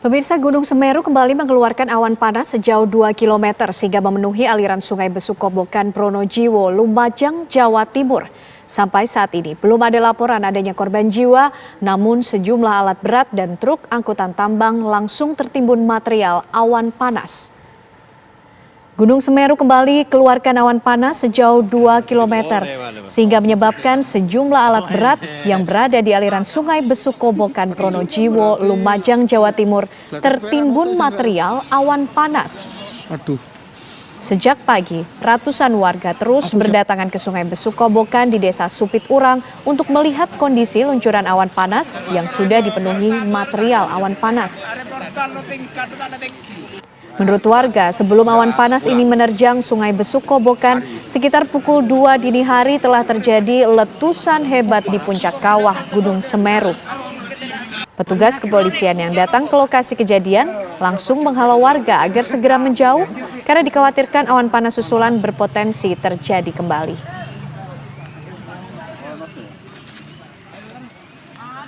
Pemirsa, Gunung Semeru kembali mengeluarkan awan panas sejauh 2 km sehingga memenuhi aliran Sungai Besuk Kobokan Pronojiwo, Lumajang, Jawa Timur. Sampai saat ini belum ada laporan adanya korban jiwa, namun sejumlah alat berat dan truk angkutan tambang langsung tertimbun material awan panas. Gunung Semeru kembali keluarkan awan panas sejauh 2 km sehingga menyebabkan sejumlah alat berat yang berada di aliran Sungai Besuk Kobokan Pronojiwo, Lumajang, Jawa Timur tertimbun material awan panas. Sejak pagi, ratusan warga terus berdatangan ke Sungai Besuk Kobokan di Desa Supit Urang untuk melihat kondisi luncuran awan panas yang sudah dipenuhi material awan panas. Menurut warga, sebelum awan panas ini menerjang Sungai Besuk Kobokan, sekitar pukul 2 dini hari telah terjadi letusan hebat di puncak kawah Gunung Semeru. Petugas kepolisian yang datang ke lokasi kejadian langsung menghalau warga agar segera menjauh karena dikhawatirkan awan panas susulan berpotensi terjadi kembali.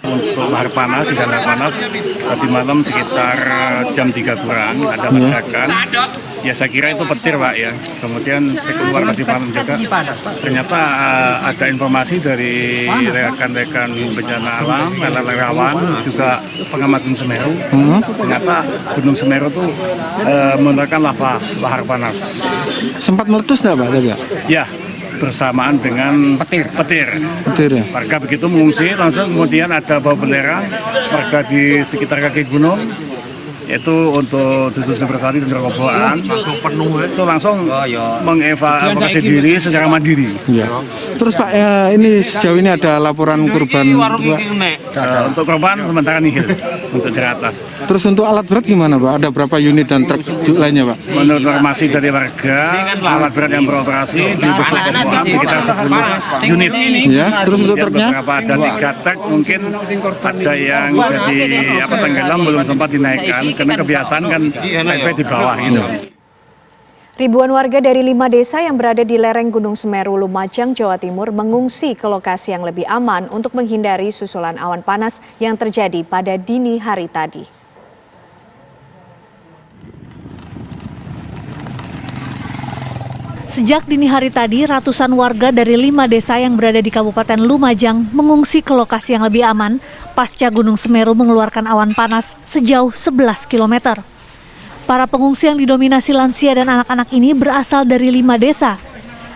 Untuk lahar panas, di lahar panas tadi malam sekitar jam 3 kurang ada ledakan. Ya saya kira itu petir Pak ya. Kemudian saya keluar tadi malam juga. Ternyata ada informasi dari rekan-rekan bencana alam, relawan, juga pengamat Gunung Semeru. Ternyata Gunung Semeru itu mengeluarkan lava lahar panas. Sempat meletus nggak Pak tadi? Ya. Bersamaan dengan petir ya. Warga begitu mengungsi, langsung kemudian ada bawa bendera warga di sekitar kaki gunung, yaitu untuk susu bersari dan robohan langsung penuh itu langsung mengevakuasi diri secara mandiri. Ya. Terus Pak, ini sejauh ini ada laporan korban? Untuk korban sementara nihil untuk di atas. Terus untuk alat berat gimana Pak? Ada berapa unit dan truk lainnya Pak? Menurut informasi dari warga, alat berat yang beroperasi di Besuk Kobokan sekitar 10 unit. Ya. Terus untuk truknya? Beberapa ada 3 truk, mungkin ada yang jadi tenggelam belum sempat dinaikkan. Karena kebiasaan kan sampai di bawah gitu. Ribuan warga dari 5 desa yang berada di lereng Gunung Semeru, Lumajang, Jawa Timur mengungsi ke lokasi yang lebih aman untuk menghindari susulan awan panas yang terjadi pada dini hari tadi. Sejak dini hari tadi, ratusan warga dari 5 desa yang berada di Kabupaten Lumajang mengungsi ke lokasi yang lebih aman pasca Gunung Semeru mengeluarkan awan panas sejauh 11 km. Para pengungsi yang didominasi lansia dan anak-anak ini berasal dari 5 desa.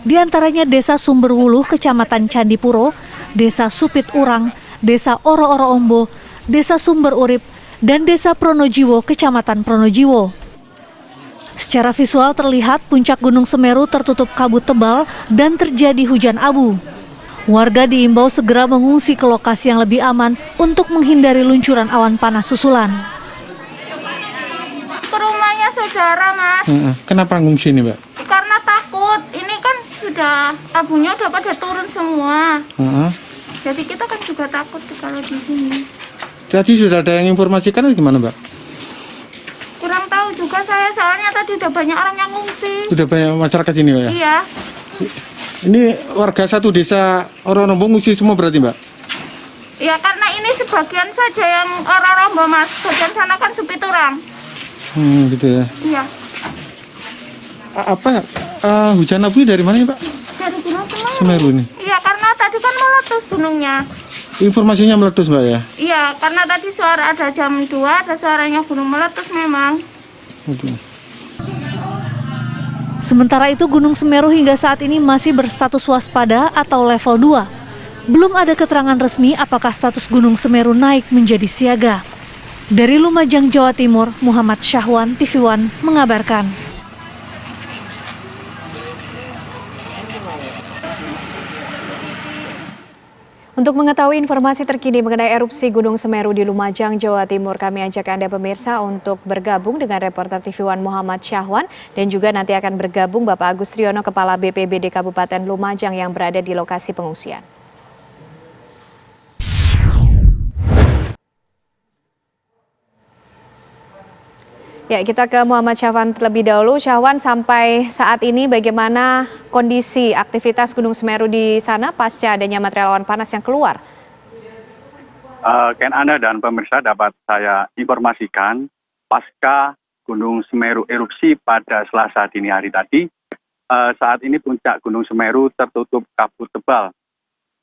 Di antaranya Desa Sumberwuluh, Kecamatan Candipuro, Desa Supit Urang, Desa Oro-Oro Ombo, Desa Sumber Urip, dan Desa Pronojiwo, Kecamatan Pronojiwo. Secara visual terlihat puncak Gunung Semeru tertutup kabut tebal dan terjadi hujan abu. Warga diimbau segera mengungsi ke lokasi yang lebih aman untuk menghindari luncuran awan panas susulan. Ke rumahnya saudara, Mas. Kenapa ngungsi ini, Mbak? Karena takut. Ini kan sudah abunya udah pada turun semua. Jadi kita kan juga takut kalau di sini. Tadi sudah ada yang informasikan atau gimana, Mbak? Kurang tahu juga saya, soalnya tadi udah banyak orang yang ngungsi. Sudah banyak masyarakat sini, Mbak ya? Iya. Ini warga satu desa Oro-Rombo ngungsi semua berarti, Mbak? Ya karena ini sebagian saja yang Oro-Rombo, Mas. Bagian sana kan Supit Urang. Gitu ya. Iya. Hujan abu dari mana nih, Pak? Dari Gunung Semeru ini. Iya, karena tadi kan meletus gunungnya. Informasinya meletus, Mbak ya? Iya, karena tadi suara ada jam 2, ada suaranya gunung meletus memang. Sementara itu Gunung Semeru hingga saat ini masih berstatus waspada atau level 2. Belum ada keterangan resmi apakah status Gunung Semeru naik menjadi siaga. Dari Lumajang, Jawa Timur, Muhammad Syahwan, TV One mengabarkan. Untuk mengetahui informasi terkini mengenai erupsi Gunung Semeru di Lumajang, Jawa Timur, kami ajak Anda pemirsa untuk bergabung dengan reporter TV One Muhammad Syahwan dan juga nanti akan bergabung Bapak Agus Riono, Kepala BPBD Kabupaten Lumajang yang berada di lokasi pengungsian. Ya, kita ke Muhammad Syahwan terlebih dahulu. Syahwan, sampai saat ini bagaimana kondisi aktivitas Gunung Semeru di sana pasca adanya material awan panas yang keluar? Ken Anda dan pemirsa dapat saya informasikan pasca Gunung Semeru erupsi pada Selasa dini hari tadi. Saat ini puncak Gunung Semeru tertutup kabut tebal,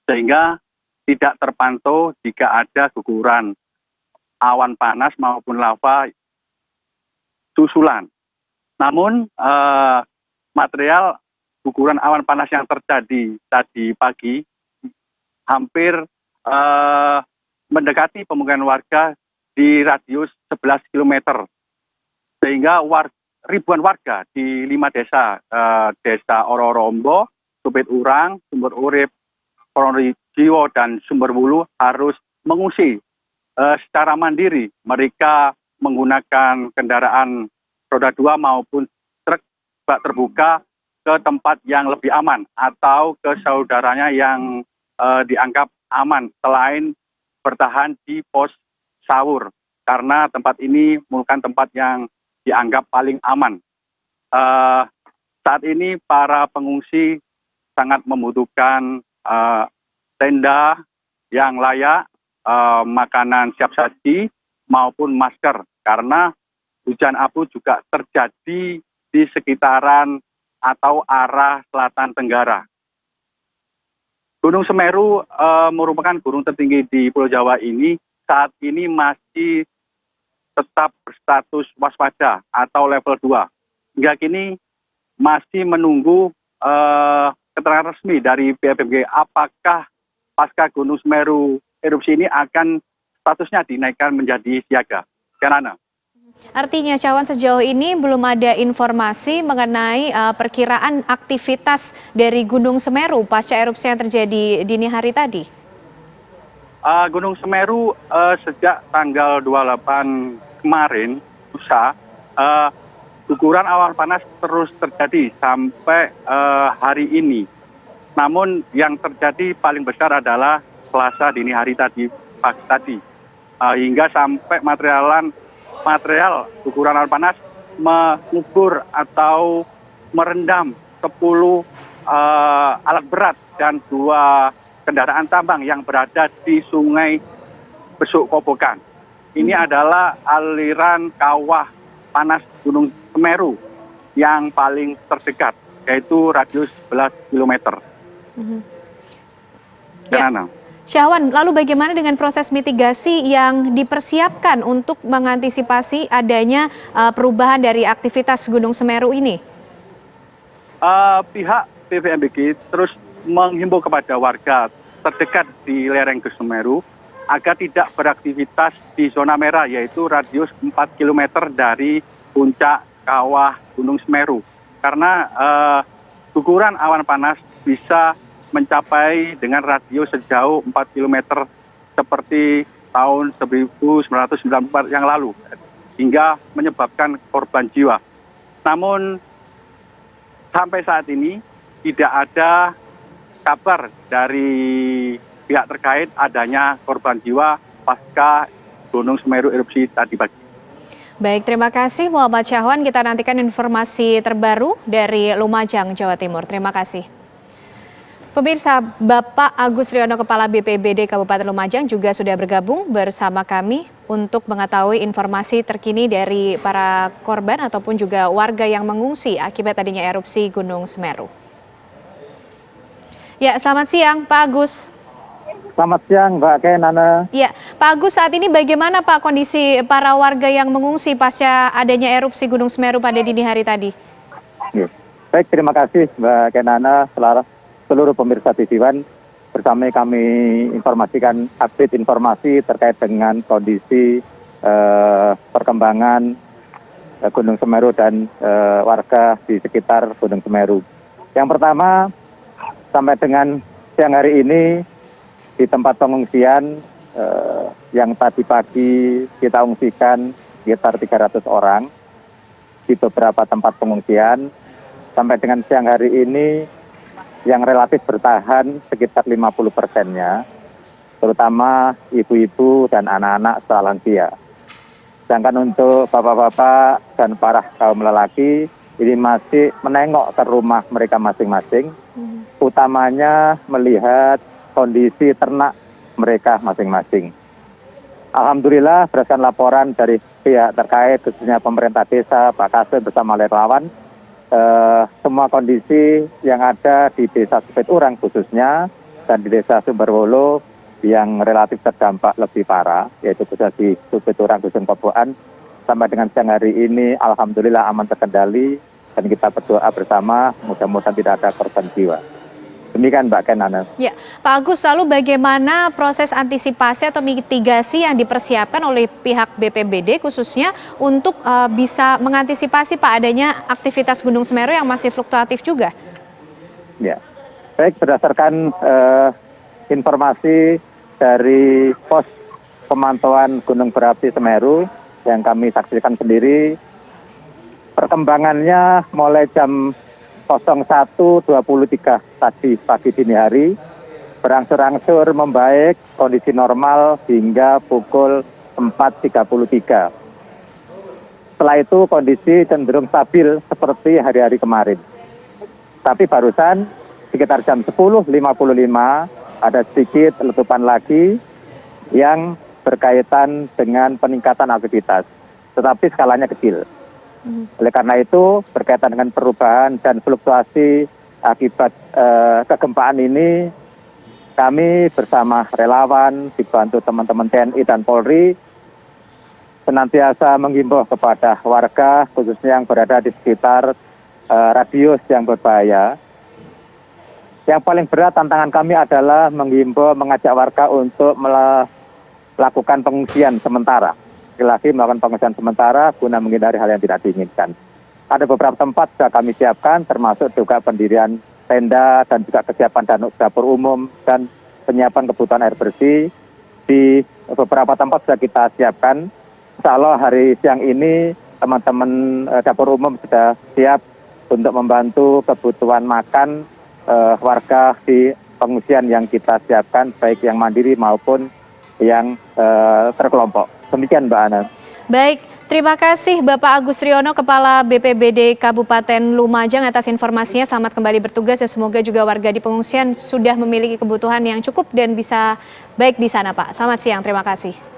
sehingga tidak terpantau jika ada guguran awan panas maupun lava susulan. Namun material guguran awan panas yang terjadi tadi pagi hampir mendekati pemukiman warga di radius 11 km. Sehingga ribuan warga di 5 desa, Desa Ororombo, Tupit Urang, Sumber Urip, Pronojiwo, dan Sumberwulu harus mengungsi secara mandiri. Mereka menggunakan kendaraan roda 2 maupun truk bak terbuka ke tempat yang lebih aman atau ke saudaranya yang dianggap aman selain bertahan di pos sahur, karena tempat ini merupakan tempat yang dianggap paling aman. Saat ini para pengungsi sangat membutuhkan tenda yang layak, makanan siap saji maupun masker, karena hujan abu juga terjadi di sekitaran atau arah selatan tenggara. Gunung Semeru merupakan gunung tertinggi di Pulau Jawa ini, saat ini masih tetap berstatus waspada atau level 2. Hingga kini masih menunggu keterangan resmi dari BPBD apakah pasca Gunung Semeru erupsi ini akan statusnya dinaikkan menjadi siaga. Kanana. Artinya Cawan, sejauh ini belum ada informasi mengenai perkiraan aktivitas dari Gunung Semeru pasca erupsi yang terjadi dini hari tadi. Gunung Semeru sejak tanggal 28 kemarin, lusa, guguran awan panas terus terjadi sampai hari ini. Namun yang terjadi paling besar adalah Selasa dini hari tadi, pagi tadi, hingga sampai material guguran awan panas mengubur atau merendam 10 alat berat dan 2 kendaraan tambang yang berada di Sungai Besuk Kobokan. Ini adalah aliran kawah panas Gunung Semeru yang paling terdekat, yaitu radius 11 km. Ya. Syahwan, lalu bagaimana dengan proses mitigasi yang dipersiapkan untuk mengantisipasi adanya perubahan dari aktivitas Gunung Semeru ini? Pihak BVMBG terus menghimbau kepada warga terdekat di lereng Gunung Semeru agar tidak beraktivitas di zona merah, yaitu radius 4 km dari puncak kawah Gunung Semeru. Karena guguran awan panas bisa mencapai dengan radius sejauh 4 km seperti tahun 1994 yang lalu, hingga menyebabkan korban jiwa. Namun sampai saat ini tidak ada kabar dari pihak terkait adanya korban jiwa pasca Gunung Semeru erupsi tadi pagi. Baik, terima kasih Muhammad Syahwan. Kita nantikan informasi terbaru dari Lumajang, Jawa Timur. Terima kasih. Pemirsa, Bapak Agus Riono, Kepala BPBD Kabupaten Lumajang juga sudah bergabung bersama kami untuk mengetahui informasi terkini dari para korban ataupun juga warga yang mengungsi akibat adanya erupsi Gunung Semeru. Ya, selamat siang Pak Agus. Selamat siang Mbak Kenana. Ya, Pak Agus, saat ini bagaimana Pak kondisi para warga yang mengungsi pasca adanya erupsi Gunung Semeru pada dini hari tadi? Baik, terima kasih Mbak Kenana, seluruh pemirsa TV One. Bersama kami informasikan update informasi terkait dengan kondisi perkembangan Gunung Semeru dan warga di sekitar Gunung Semeru. Yang pertama, sampai dengan siang hari ini di tempat pengungsian yang tadi pagi kita ungsikan sekitar 300 orang di beberapa tempat pengungsian. Sampai dengan siang hari ini yang relatif bertahan sekitar 50%-nya, terutama ibu-ibu dan anak-anak serta lansia. Sedangkan untuk bapak-bapak dan para kaum lelaki ini masih menengok ke rumah mereka masing-masing, utamanya melihat kondisi ternak mereka masing-masing. Alhamdulillah berdasarkan laporan dari pihak terkait, khususnya pemerintah desa, Pak Kasih bersama relawan, semua kondisi yang ada di Desa Supit Urang khususnya dan di Desa Sumberwolo yang relatif terdampak lebih parah, yaitu khususnya di Supit Urang, Dusun Koboan, sampai dengan siang hari ini alhamdulillah aman terkendali dan kita berdoa bersama mudah-mudahan tidak ada korban jiwa. Demikian Mbak Kenana. Ya, Pak Agus, lalu bagaimana proses antisipasi atau mitigasi yang dipersiapkan oleh pihak BPBD khususnya untuk bisa mengantisipasi Pak adanya aktivitas Gunung Semeru yang masih fluktuatif juga? Ya, baik, berdasarkan informasi dari pos pemantauan Gunung Berapi Semeru yang kami saksikan sendiri, perkembangannya mulai jam 01.23 tadi pagi dini hari berangsur-angsur membaik, kondisi normal hingga pukul 4.33. Setelah itu kondisi cenderung stabil seperti hari-hari kemarin. Tapi barusan sekitar jam 10.55 ada sedikit letupan lagi yang berkaitan dengan peningkatan aktivitas, tetapi skalanya kecil. Oleh karena itu, berkaitan dengan perubahan dan fluktuasi akibat kegempaan ini, kami bersama relawan, dibantu teman-teman TNI dan Polri, senantiasa menghimbau kepada warga, khususnya yang berada di sekitar radius yang berbahaya. Yang paling berat tantangan kami adalah menghimbau, mengajak warga untuk melakukan pengungsian sementara. Lagi melakukan pengungsian sementara guna menghindari hal yang tidak diinginkan. Ada beberapa tempat sudah kami siapkan, termasuk juga pendirian tenda dan juga kesiapan dapur umum dan penyiapan kebutuhan air bersih. Di beberapa tempat sudah kita siapkan. Insya Allah hari siang ini teman-teman dapur umum sudah siap untuk membantu kebutuhan makan warga di pengungsian yang kita siapkan, baik yang mandiri maupun yang terkelompok. Demikian Mbak Ana. Baik, terima kasih Bapak Agus Riono, Kepala BPBD Kabupaten Lumajang atas informasinya. Selamat kembali bertugas dan semoga juga warga di pengungsian sudah memiliki kebutuhan yang cukup dan bisa baik di sana Pak. Selamat siang, terima kasih.